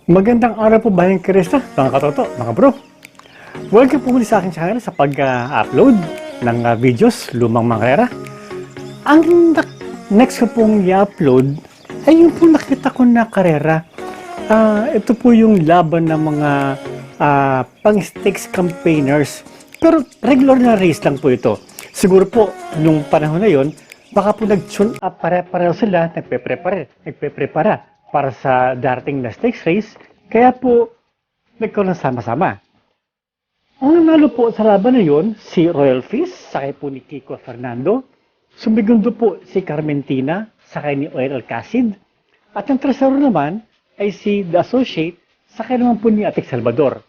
Magandang araw po Bayang Krista, mga katoto, mga bro. Welcome po muli sa aking channel sa pag-upload ng videos, lumang mga karera. Ang next ko pong i-upload ay yung po nakita ko na karera. Ito po yung laban ng mga pang-stakes campaigners. Pero regular na race lang po ito. Siguro po, nung panahon na yon, baka po nag-tune up pare-pareho sila, nagpe-prepara para sa darating na stakes race, kaya po nagkaroon sama-sama. Ang nanalo po sa laban na yun, si Royal Fizz, sakay po ni Kiko Fernando, sumigundo po si Carmentina, sakay ni Oil Alcacid, at ang tercero naman ay si The Associate, sakay naman po ni Atik Salvador.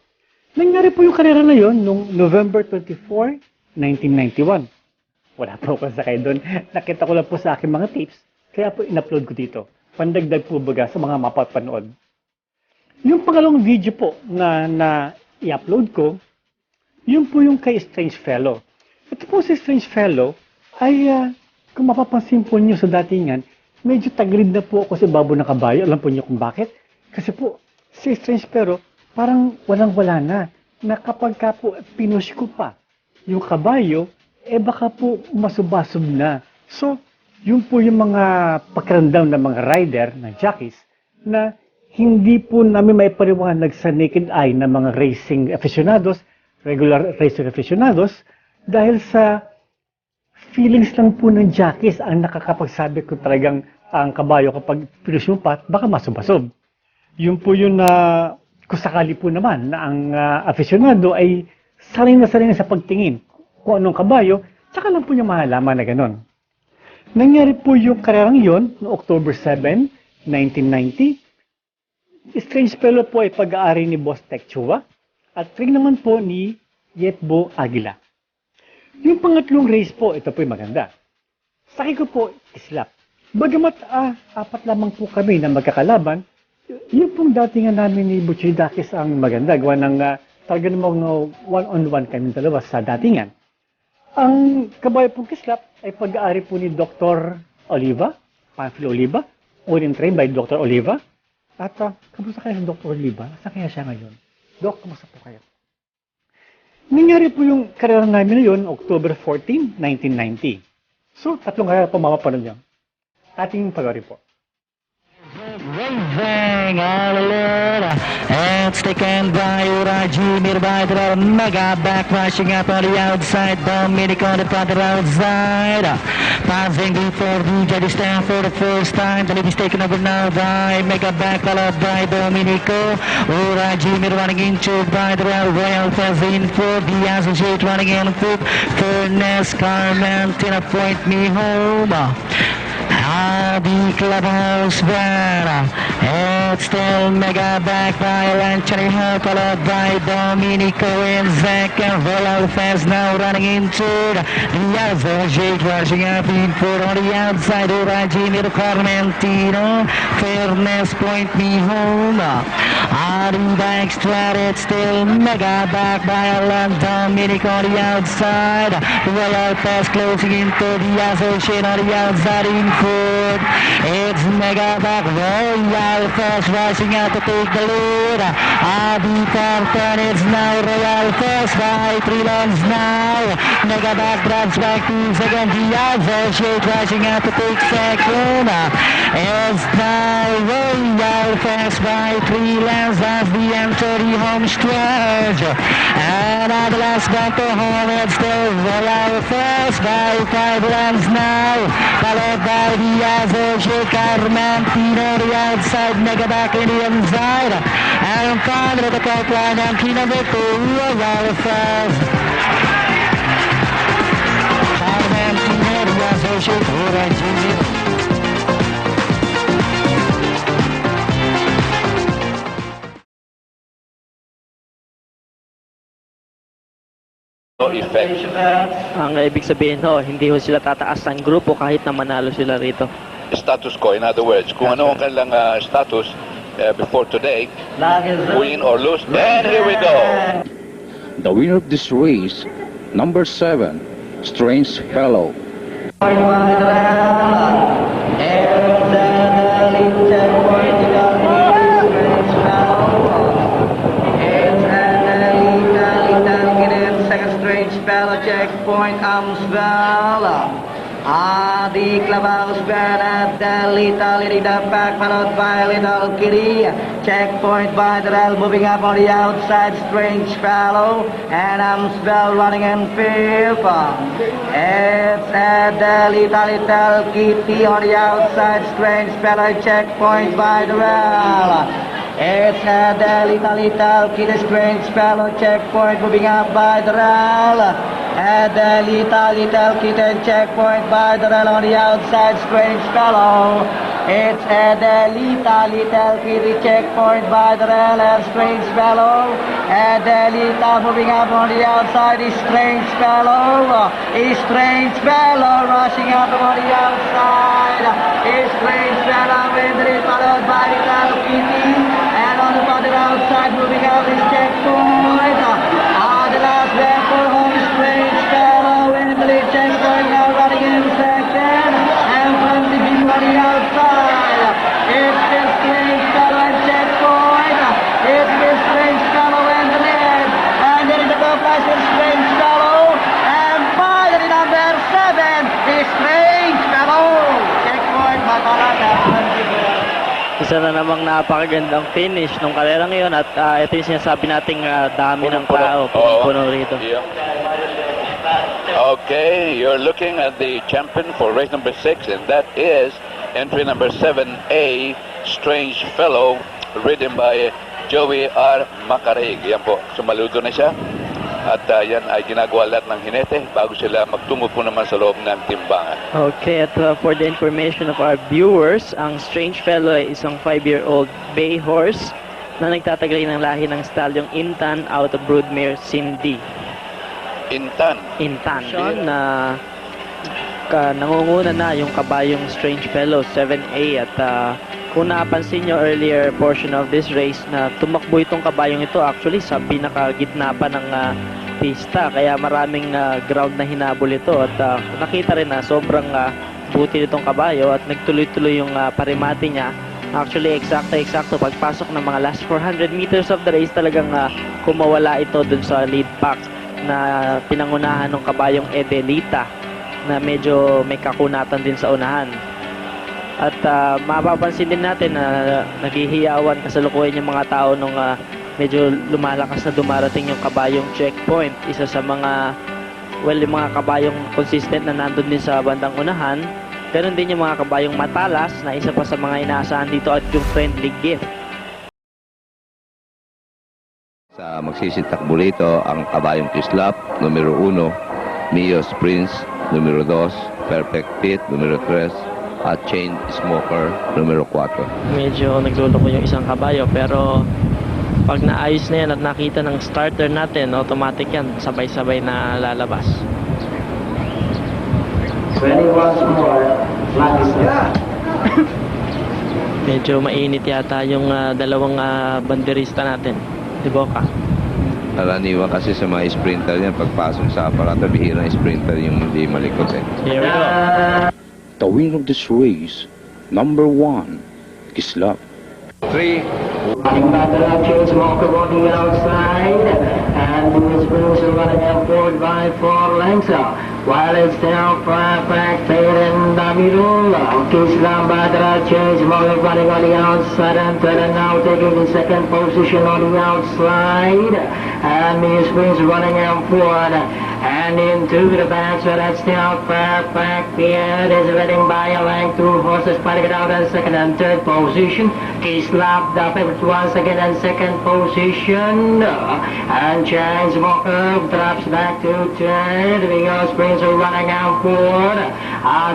Nangyari po yung karera na yun noong November 24, 1991. Wala po ako sakay doon. Nakita ko lang po sa aking mga tapes, kaya po in-upload ko dito. Pandagdag po baga sa mga mapapanood. Yung pangalawang video po na i-upload ko, yun po yung kay Strange Fellow. Ito po si Strange Fellow ay, kung mapapansin po niyo sa datingan, medyo tagilid na po ako sa babo ng kabayo. Alam po niyo kung bakit? Kasi po, si Strange Fellow parang walang-wala na. Na kapag ka po pinush ko pa yung kabayo, baka po masubasub na. So, yun po yung mga pakiramdam ng mga rider, ng jockeys, na hindi po namin may paliwanag sa naked eye ng mga racing aficionados, regular racing aficionados, dahil sa feelings lang po ng jockeys ang nakakapagsabi kung talagang ang kabayo kapag pinusumpat, baka masubasob. Yun po yun na kung sakali po naman na ang aficionado ay sanay na sa pagtingin kung anong kabayo, tsaka lang po niya mahalaman na gano'n. Nangyari po yung karerang yon no October 7, 1990. Strange Fellow po ay pag-aari ni Boss Tech Chua at ring naman po ni Yetbo Aguila. Yung pangatlong race po, ito po yung maganda. Sakay ko po, islap. Bagamat apat lamang po kami na magkakalaban, yung pong datingan namin ni Butchie Dakis ang maganda. Gawa ng talaga namang one-on-one kami dalawa sa datingan. Ang kabayo pong kislap ay pag-aari po ni Dr. Oliva, Panfilo Oliva, owned and trained by Dr. Oliva. At kamusta kaya si Dr. Oliva? Saan kaya siya ngayon? Doc, kamusta po kayo? Nangyari po yung karera namin na yun, October 14, 1990. So, tatlong karera po mapapanood niyo. Ating pag-aari po. Racing all alone. It's taken by Urajimir by the mega back rushing up on the outside. Dominic on the outside. Passing before the judge stand for the first time. The lead is taken over now by mega back followed by Dominico. Urajimir running into by the Royal Fizz in for the Associate running in foot. Furnace Carmentina point me home. The clubhouse banner. It's still mega back by Lanchani Hill, followed by Dominico in second. Royal Fizz now running into the Associate, rushing up in foot on the outside. Urajimir Carmentino. Fairness point me home. Arriba Extra, it's still mega back by Dominico on the outside. Royal Fizz closing into the Associate on the outside in foot. It's mega back, Royal Fizz rushing out to take the lead. Adi Carton, it's now Royal Fizz by 3 lengths now. Mega back drops back to second. The Associate rushing out to take second. It's now Royal Fizz by 3 lengths as we enter the home stretch. And at the last back to home, it's still Royal Fizz by 5 lengths now. Followed by the Associate Carmentino, the outside, mega back in the inside. And finally the top line, and Kino Victor, Royal Fizz. Carmentino, the Associate, Urajimir. Effect. Ang ibig sabihin ho, hindi ho sila tataas ng grupo kahit na manalo sila rito. Status ko, in other words, kung ano ang kanilang status before today, win or lose, and here we go. The winner of this race, number 7, Strange Fellow. Amstel. The clubhouse banner, the little in the back, followed by Little Kitty. Checkpoint by the rail, moving up on the outside, Strange Fellow. And Amstel running in fifth. It's the little Kitty on the outside, Strange Fellow. Checkpoint by the rail. It's the little Kitty, Strange Fellow. Checkpoint moving up by the rail. And the little kitten checkpoint by the rail on the outside, Strange Fellow. It's the little kitty checkpoint by the rail and Strange Fellow. And the little moving up on the outside is Strange Fellow. Is Strange Fellow rushing up on the outside. Is Strange Fellow with it followed by little kitty. And on the other outside moving up is checkpoint. The last lap for home is Strange Fellow in the lead, checkpoint now running in second, and from the view on the outside, it's the Strange Fellow in checkpoint, it's the Strange Fellow in the lead, and there is a go flash with Strange Fellow, and finally number 7 is Strange Fellow, checkpoint, Matarata, Isa na namang napakagandang finish nung karera ngayon at ito yung sinasabi nating dami ng tao puno rito. Yeah. Okay, you're looking at the champion for race number 6, and that is entry number 7A, Strange Fellow, ridden by Joey R. Macarig. Yan po, sumaludo na siya. At yan ay ginagawa lahat ng hinete bago sila magtungo po naman sa loob ng timbangan. Okay, at for the information of our viewers, ang Strange Fellow ay isang 5-year-old bay horse na nagtataglay ng lahi ng stalyong Intan out of broodmare Cindy. Intan. Intan na nangunguna na yung kabayong Strange Fellow 7A at kung napansin nyo earlier portion of this race na tumakbo itong kabayong ito actually sa pinakagitna pa ng pista kaya maraming ground na hinabol ito at nakita rin na sobrang buti nitong kabayo at nagtuloy-tuloy yung parimati niya. Actually eksakto pagpasok ng mga last 400 meters of the race talagang kumawala ito dun sa lead pack na pinangunahan ng kabayong Edelita na medyo may kakunatan din sa unahan. At mapapansin din natin na naghihiyawan kasalukuyan yung mga tao nung medyo lumalakas na dumarating yung kabayong checkpoint. Isa sa mga, yung mga kabayong consistent na nandun din sa bandang unahan. Ganon din yung mga kabayong matalas na isa pa sa mga inaasahan dito at yung friendly gift. Sa magsisitakbo rito ang kabayong Kislap, numero 1, Mios Prince, numero 2, Perfect Pit, numero 3, at Chain Smoker, numero 4. Medyo nagluloko yung isang kabayo pero pag naayos na yan at nakita ng starter natin, automatic yan, sabay-sabay na lalabas. 21 more, flag is up. Medyo mainit yata yung dalawang banderista natin. Di Boca. Karaniwan kasi sa mga sprinter yan, pagpasok sa aparato, bihirang sprinter yung hindi malikot eh. Here we go. The winner of this race, number 1, Kislap. 3, Running back the left, James Walker on the outside, and Louis Bruce running out forward by 4 lengths. While it's down back, in the middle. Kislam by the right, James Walker running on the outside, and Tedder now taking the second position on the outside, and Louis Bruce running out forward. And into the back, so that's down back. Pierre is leading by a length, 2 horses fighting it out in second and third position. Kislam the favorite once again in second position. And James Walker drops back to third. The Springs are running out forward.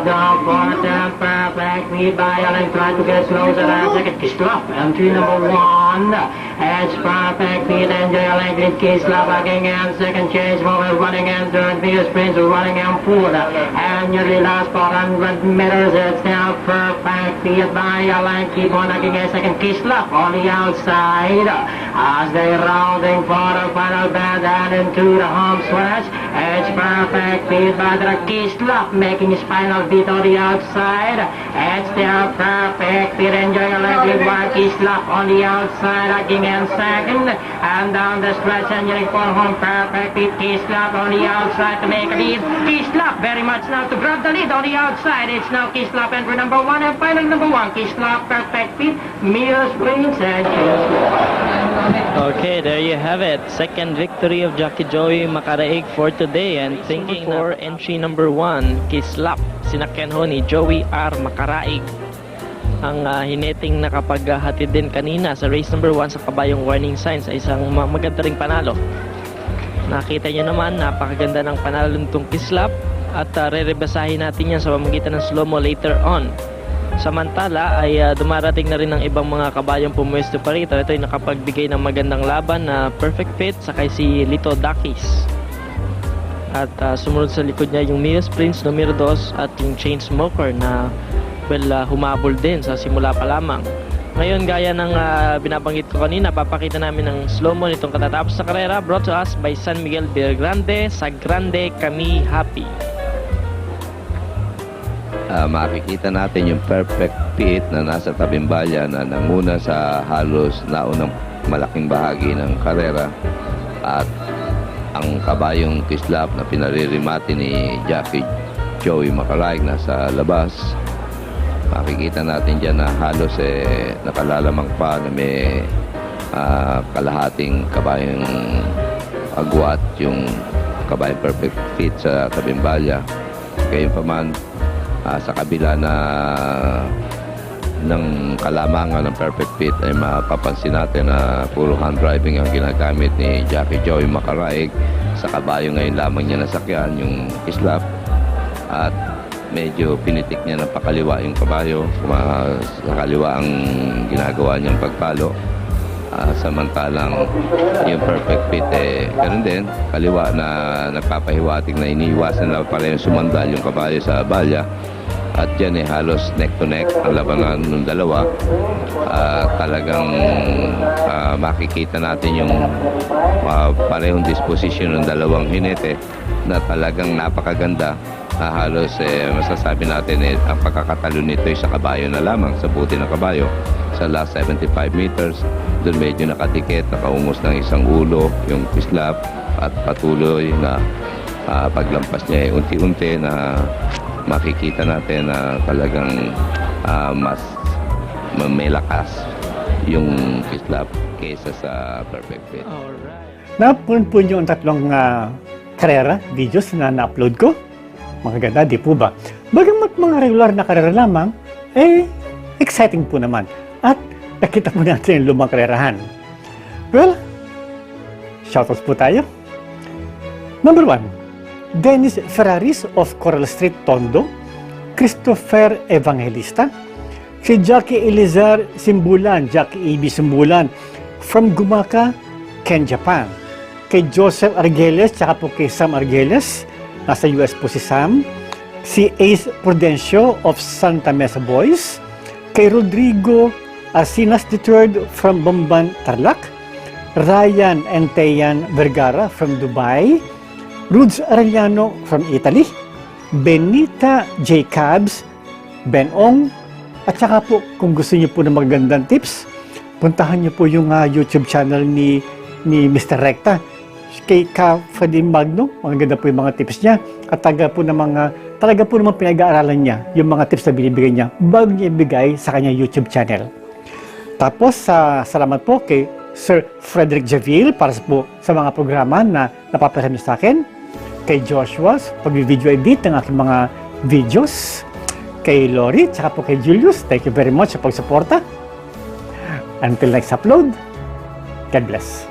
Down for back lead by a length, trying to get slow to that second. Kislam entry number 1. Edge back lead and Jalen lead Kislam again and second. James Walker running and third. The Springs are running out forward. And nearly last 400 meters, it's now perfect lead by a length. Keep on again second. Kislam on the outside as they rounding for the final bend and into the home stretch. It's perfect lead by the Kislam making his final beat on the outside. It's still perfect. Perfect Pit enjoying a lovely one. Kislap on the outside, hugging in second. And down the stretch, enjoying for home. Perfect Pit, Kislap on the outside to make a lead. Kislap very much now to grab the lead on the outside. It's now Kislap entry number 1 and final number 1. Kislap, Perfect Pit, Mio Springs and Okay, there you have it. Second victory of Jackie Joey Macaraig for today. And thinking for entry number 1, Kislap. Sinakyan ho ni Joey R. Macaraig. Ang hineting nakapaghatid din kanina sa race number 1 sa kabayong warning signs ay isang maganda ring panalo. Nakita nyo naman, napakaganda ng panalo nitong Kislap. At re-rebasahin natin yan sa pamamagitan ng slow-mo later on. Samantala ay dumarating na rin ng ibang mga kabayong pumuesto pa rito. Ito ay nakapagbigay ng magandang laban na Perfect Pit sakay si Lito Dakis. At sumunod sa likod niya yung Mios Prince numero 2 at yung Chainsmoker na humabol din sa simula pa lamang. Ngayon gaya ng binabanggit ko kanina, papakita namin ng slow-mo nitong katatapos sa karera, brought to us by San Miguel Villagrande. Sa Grande Kami Happy. Makikita natin yung Perfect Pit na nasa Tabimbalya na nanguna sa halos naunang malaking bahagi ng karera, at ang kabayong Kislap na pinaririmati ni Jackie Joey Macaraig nasa labas. Makikita natin dyan na halos nakalalamang pa na may kalahating kabayong agwat yung kabayong Perfect Pit sa Tabimbalya. Gayunpaman, sa kabila na ng kalamangan ng Perfect Pit ay mapapansin natin na puro hand driving ang ginagamit ni Jackie Joey Macaraig sa kabayo ngayon lamang niya nasakyan, yung Kislap, at medyo pinitik niya ng pakaliwa yung kabayo, sa kaliwa ang ginagawa niyang pagpalo. Samantalang yung Perfect Pit ganun din, kaliwa na nagpapahiwatig na iniiwasan na pala yung sumandal yung kabayo sa balya. At yan halos neck to neck ang labanan ng dalawa. Talagang makikita natin yung parehong disposition ng dalawang hinete na talagang napakaganda. Halos masasabi natin ang pagkakatalo nito ay sa kabayo na lamang, sa buti ng kabayo. Sa last 75 meters, doon medyo nakadikit, nakaungos ng isang ulo yung Kislap, at patuloy na paglampas niya unti-unti na makikita natin na talagang mas may lakas yung Kislap kaysa sa Perfect Pit. Napunpun yung tatlong karera, videos na na-upload ko. Mga ganda, di po ba? Bagamat mga regular na karera lamang, exciting po naman. At nakita po natin yung lumang karerahan. Well, shoutouts po tayo. Number 1, Dennis Ferraris of Coral Street, Tondo. Christopher Evangelista. Si Jackie Elizar Simbulan, Jackie A.B. Simbulan from Gumaka, Ken, Japan. Kay Joseph Argeles, tsaka po kay Sam Argeles. Nasa US po si Sam. Si Ace Prudencio of Santa Mesa Boys. Kay Rodrigo Asinas III from Bomban, Tarlac. Ryan and Teyan Vergara from Dubai. Rudes Arellano from Italy. Benita Jacobs, Ben Ong. At saka po, kung gusto niyo po ng magagandang tips, puntahan niyo po yung YouTube channel ni Mr. Recta. Kay Ka Freddie Magno, magaganda po yung mga tips niya. At talaga po namang pinag-aaralan niya yung mga tips na binibigay niya bago niya ibigay sa kanyang YouTube channel. Tapos, salamat po kay Sir Frederick Javille para sa mga programa na napapasahan niyo sa akin. Kay Joshua, pag-video edit ng aking mga videos. Kay Lori, tsaka po kay Julius, thank you very much sa pagsuporta. Until next upload, God bless.